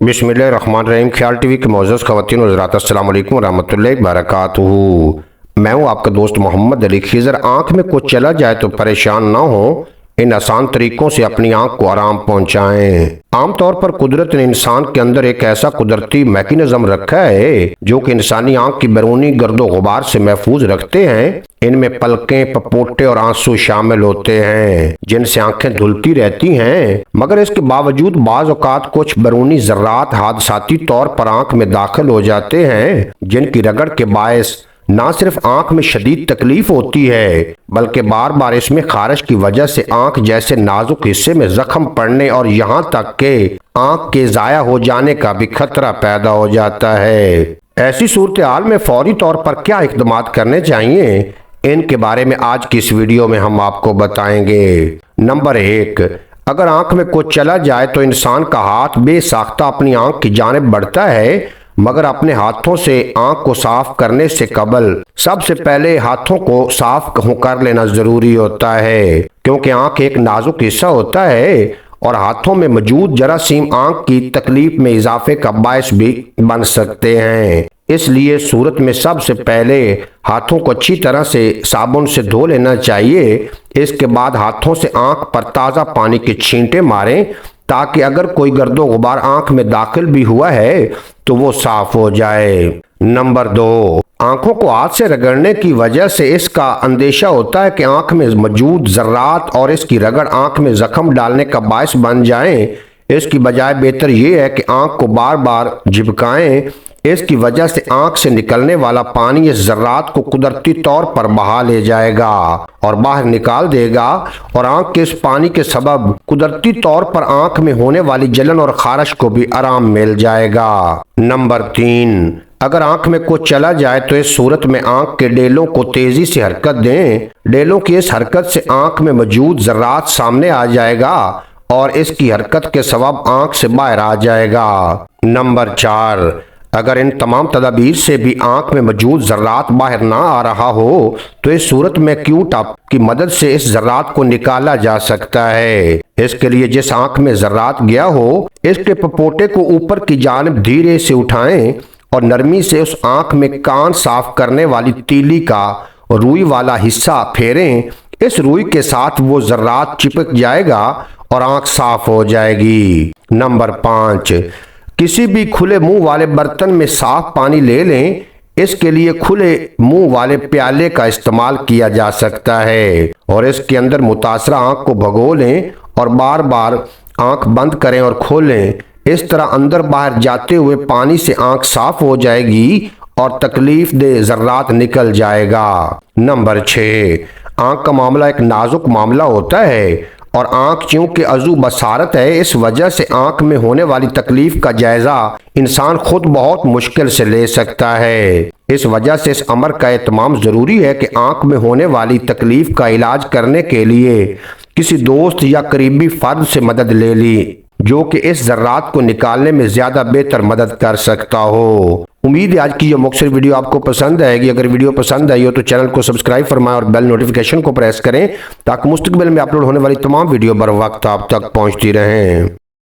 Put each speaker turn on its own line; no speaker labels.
बिस्मिल्लाहिर्रहमानिर्रहीम। ख्याल टीवी के मौजूद ख़वातीन और हज़रात, अस्सलाम वालेकुम रहमतुल्लाहि बरकातुहू। मैं हूँ आपका दोस्त मोहम्मद अली खिज़र। आँख में कुछ चला जाए तो परेशान ना हो, इन आसान तरीकों से अपनी आँख को आराम पहुँचाएं। आमतौर पर कुदरत ने इंसान के अंदर एक ऐसा कुदरती मैकेनिज्म रखा है जो कि इंसानी आँख की बैरूनी गर्दो गुबार से महफूज रखते हैं। इनमें पलकें, पपोटे और आंसू शामिल होते हैं जिनसे आंखें धुलती रहती हैं, मगर इसके बावजूद बाज़ औक़ात कुछ बैरूनी ज़र्रात हादसाती तौर पर आंख में दाखिल हो जाते हैं, जिनकी रगड़ के बायस ना सिर्फ आंख में शदीद तकलीफ होती है बल्कि बार बार इसमें खारिश की वजह से आंख जैसे नाजुक हिस्से में जख्म पड़ने और यहाँ तक के आंख के ज़ाया हो जाने का भी खतरा पैदा हो जाता है। ऐसी सूरत हाल में फौरी तौर पर क्या इक़दामात करने चाहिए, इनके बारे में आज की इस वीडियो में हम आपको बताएंगे। नंबर 1, अगर आंख में कुछ चला जाए तो इंसान का हाथ बेसाख्ता अपनी आंख की जानिब बढ़ता है, मगर अपने हाथों से आंख को साफ करने से कबल सबसे पहले हाथों को साफ कर लेना जरूरी होता है, क्योंकि आंख एक नाजुक हिस्सा होता है और हाथों में मौजूद जरासीम आंख की तकलीफ में इजाफे का बायस भी बन सकते हैं। इसलिए सूरत में सबसे पहले हाथों को अच्छी तरह से साबुन से धो लेना चाहिए। इसके बाद हाथों से आंख पर ताज़ा पानी के छींटे मारें ताकि अगर कोई गर्दो गुबार आंख में दाखिल भी हुआ है तो वो साफ हो जाए। नंबर 2, आंखों को हाथ से रगड़ने की वजह से इसका अंदेशा होता है कि आंख में मौजूद ज़र्रात और इसकी रगड़ आंख में जख्म डालने का बायस बन जाएं। इसकी बजाय बेहतर ये है कि आंख को बार बार झिपकाएं। इसकी वजह से आंख से निकलने वाला पानी इस ज़र्रात को कुदरती तौर पर बहा ले जाएगा और बाहर निकाल देगा और आंख के इस पानी के सबब कुदरती तौर पर आंख में होने वाली जलन और खारिश को भी आराम मिल जाएगा। नंबर 3, अगर आंख में कुछ चला जाए तो इस सूरत में आंख के डेलों को तेजी से हरकत दें। डेलों की इस हरकत से आंख में मौजूद ज़र्रात सामने आ जाएगा और इसकी हरकत के सबब आंख से बाहर आ जाएगा। नंबर 4, अगर इन तमाम तदाबीर से भी आंख में मौजूद ज़र्रात बाहर ना आ रहा हो तो इस सूरत में क्यू-टॉप की मदद से इस ज़र्रात को निकाला जा सकता है। इसके लिए जिस आंख में ज़र्रात गया हो, इसके पपोटे को ऊपर की जानिब धीरे से उठाएं और नरमी से उस आंख में कान साफ करने वाली तीली का रुई वाला हिस्सा फेरें। इस रुई के साथ वो ज़र्रात चिपक जाएगा और आंख साफ हो जाएगी। नंबर 5, किसी भी खुले मुंह वाले बर्तन में साफ पानी ले लें। इसके लिए खुले मुंह वाले प्याले का इस्तेमाल किया जा सकता है और इसके अंदर मुतासरा आंख को भगो लें और बार बार आंख बंद करें और खोलें। इस तरह अंदर बाहर जाते हुए पानी से आंख साफ हो जाएगी और तकलीफ दे ज़र्रात निकल जाएगा। नंबर 6, आंख का मामला एक नाजुक मामला होता है और आंख चूंकि अज़ू बसारत है, इस वजह से आंख में होने वाली तकलीफ का जायजा इंसान खुद बहुत मुश्किल से ले सकता है। इस वजह से इस अमर का एहतमाम ज़रूरी है कि आंख में होने वाली तकलीफ का इलाज करने के लिए किसी दोस्त या करीबी फर्द से मदद ले ली जो कि इस ज़र्रात को निकालने में ज़्यादा बेहतर मदद कर सकता हो। उम्मीद है आज की ये मुख्तसर वीडियो आपको पसंद आएगी। अगर वीडियो पसंद आई हो तो चैनल को सब्सक्राइब फरमाएं और बेल नोटिफिकेशन को प्रेस करें ताकि मुस्तकबिल में अपलोड होने वाली तमाम वीडियो बर वक्त आप तक पहुंचती रहें।